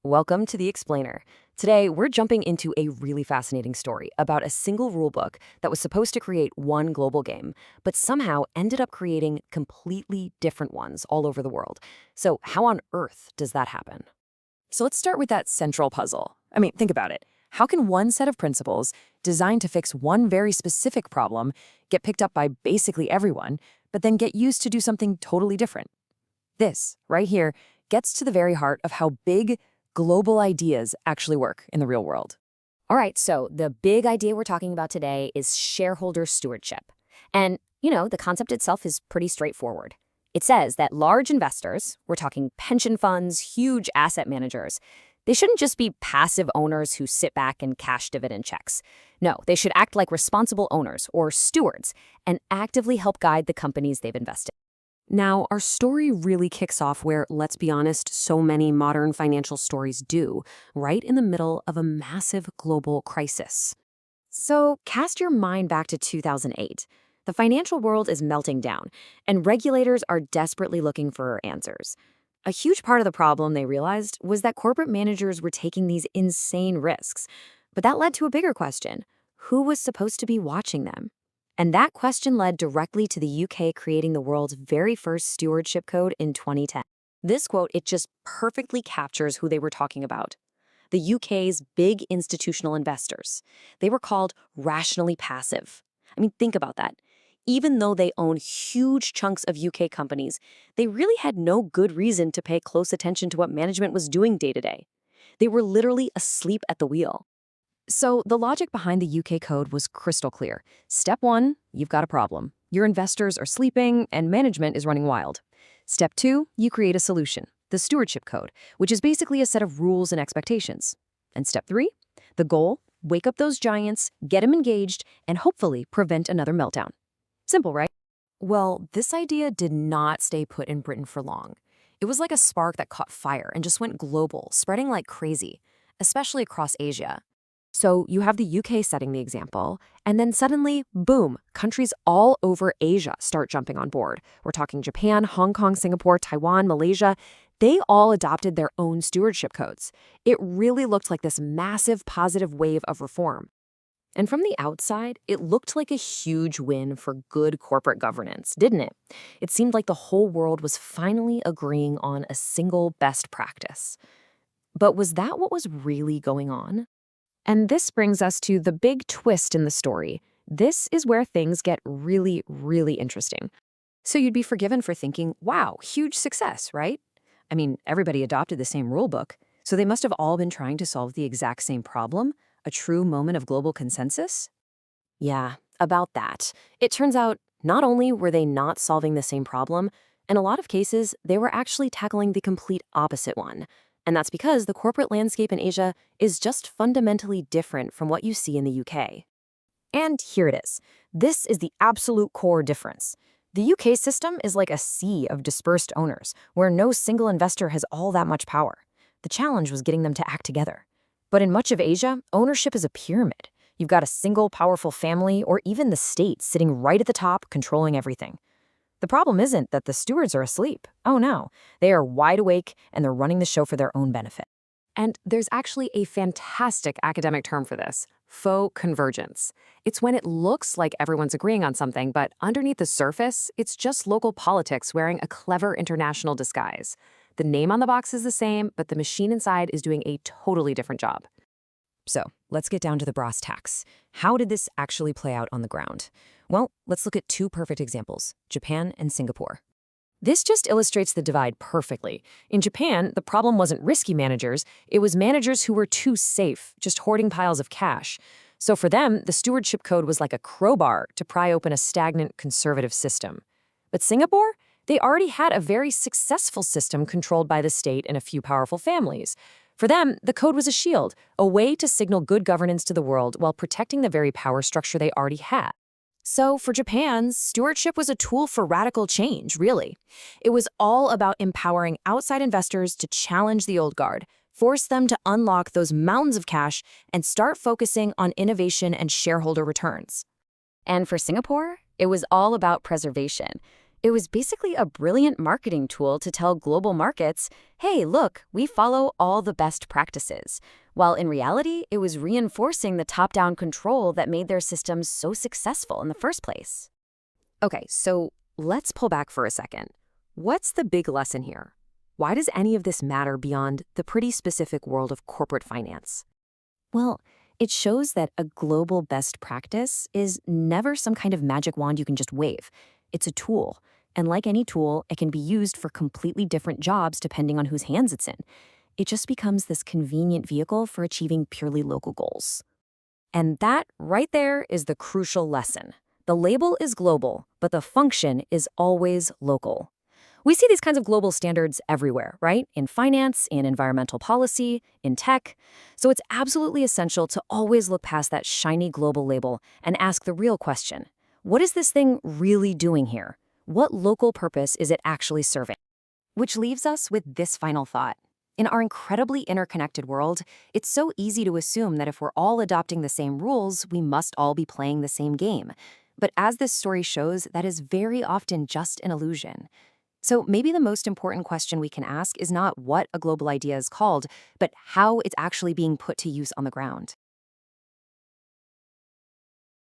Welcome to The Explainer. Today, we're jumping into a really fascinating story about a single rulebook that was supposed to create one global game, but somehow ended up creating completely different ones all over the world. So how on earth does that happen? So let's start with that central puzzle. Think about it. How can one set of principles designed to fix one very specific problem get picked up by basically everyone, but then get used to do something totally different? This, right here, gets to the very heart of how big global ideas actually work in the real world. All right, so the big idea we're talking about today is shareholder stewardship. And, the concept itself is pretty straightforward. It says that large investors, we're talking pension funds, huge asset managers, they shouldn't just be passive owners who sit back and cash dividend checks. No, they should act like responsible owners or stewards and actively help guide the companies they've invested. Now, our story really kicks off where, let's be honest, so many modern financial stories do, right in the middle of a massive global crisis. So cast your mind back to 2008. The financial world is melting down, and regulators are desperately looking for answers. A huge part of the problem, they realized, was that corporate managers were taking these insane risks. But that led to a bigger question. Who was supposed to be watching them? And that question led directly to the UK creating the world's very first stewardship code in 2010. This quote, it just perfectly captures who they were talking about. The UK's big institutional investors. They were called rationally passive. Think about that. Even though they own huge chunks of UK companies, they really had no good reason to pay close attention to what management was doing day to day. They were literally asleep at the wheel. So the logic behind the UK code was crystal clear. Step 1, you've got a problem. Your investors are sleeping and management is running wild. Step 2, you create a solution, the stewardship code, which is basically a set of rules and expectations. And step 3, the goal, wake up those giants, get them engaged, and hopefully prevent another meltdown. Simple, right? Well, this idea did not stay put in Britain for long. It was like a spark that caught fire and just went global, spreading like crazy, especially across Asia. So you have the UK setting the example, and then suddenly, boom, countries all over Asia start jumping on board. We're talking Japan, Hong Kong, Singapore, Taiwan, Malaysia. They all adopted their own stewardship codes. It really looked like this massive positive wave of reform. And from the outside, it looked like a huge win for good corporate governance, didn't it? It seemed like the whole world was finally agreeing on a single best practice. But was that what was really going on? And this brings us to the big twist in the story. This is where things get really, really interesting. So you'd be forgiven for thinking, wow, huge success, right? Everybody adopted the same rulebook, so they must have all been trying to solve the exact same problem, a true moment of global consensus? Yeah, about that. It turns out not only were they not solving the same problem, in a lot of cases, they were actually tackling the complete opposite one. And that's because the corporate landscape in Asia is just fundamentally different from what you see in the UK. And here it is. This is the absolute core difference. The UK system is like a sea of dispersed owners, where no single investor has all that much power. The challenge was getting them to act together. But in much of Asia, ownership is a pyramid. You've got a single powerful family or even the state sitting right at the top controlling everything. The problem isn't that the stewards are asleep. Oh no, they are wide awake and they're running the show for their own benefit. And there's actually a fantastic academic term for this, faux convergence. It's when it looks like everyone's agreeing on something, but underneath the surface, it's just local politics wearing a clever international disguise. The name on the box is the same, but the machine inside is doing a totally different job. So let's get down to the brass tacks. How did this actually play out on the ground? Well, let's look at two perfect examples, Japan and Singapore. This just illustrates the divide perfectly. In Japan, the problem wasn't risky managers, it was managers who were too safe, just hoarding piles of cash. So for them, the stewardship code was like a crowbar to pry open a stagnant conservative system. But Singapore? They already had a very successful system controlled by the state and a few powerful families. For them, the code was a shield, a way to signal good governance to the world while protecting the very power structure they already had. So for Japan, stewardship was a tool for radical change, really. It was all about empowering outside investors to challenge the old guard, force them to unlock those mountains of cash, and start focusing on innovation and shareholder returns. And for Singapore, it was all about preservation. It was basically a brilliant marketing tool to tell global markets, hey, look, we follow all the best practices. While in reality, it was reinforcing the top-down control that made their systems so successful in the first place. Okay, so let's pull back for a second. What's the big lesson here? Why does any of this matter beyond the pretty specific world of corporate finance? Well, it shows that a global best practice is never some kind of magic wand you can just wave. It's a tool, and like any tool, it can be used for completely different jobs depending on whose hands it's in. It just becomes this convenient vehicle for achieving purely local goals. And that right there is the crucial lesson. The label is global, but the function is always local. We see these kinds of global standards everywhere, right? In finance, in environmental policy, in tech. So it's absolutely essential to always look past that shiny global label and ask the real question. What is this thing really doing here? What local purpose is it actually serving? Which leaves us with this final thought. In our incredibly interconnected world, it's so easy to assume that if we're all adopting the same rules, we must all be playing the same game. But as this story shows, that is very often just an illusion. So maybe the most important question we can ask is not what a global idea is called, but how it's actually being put to use on the ground.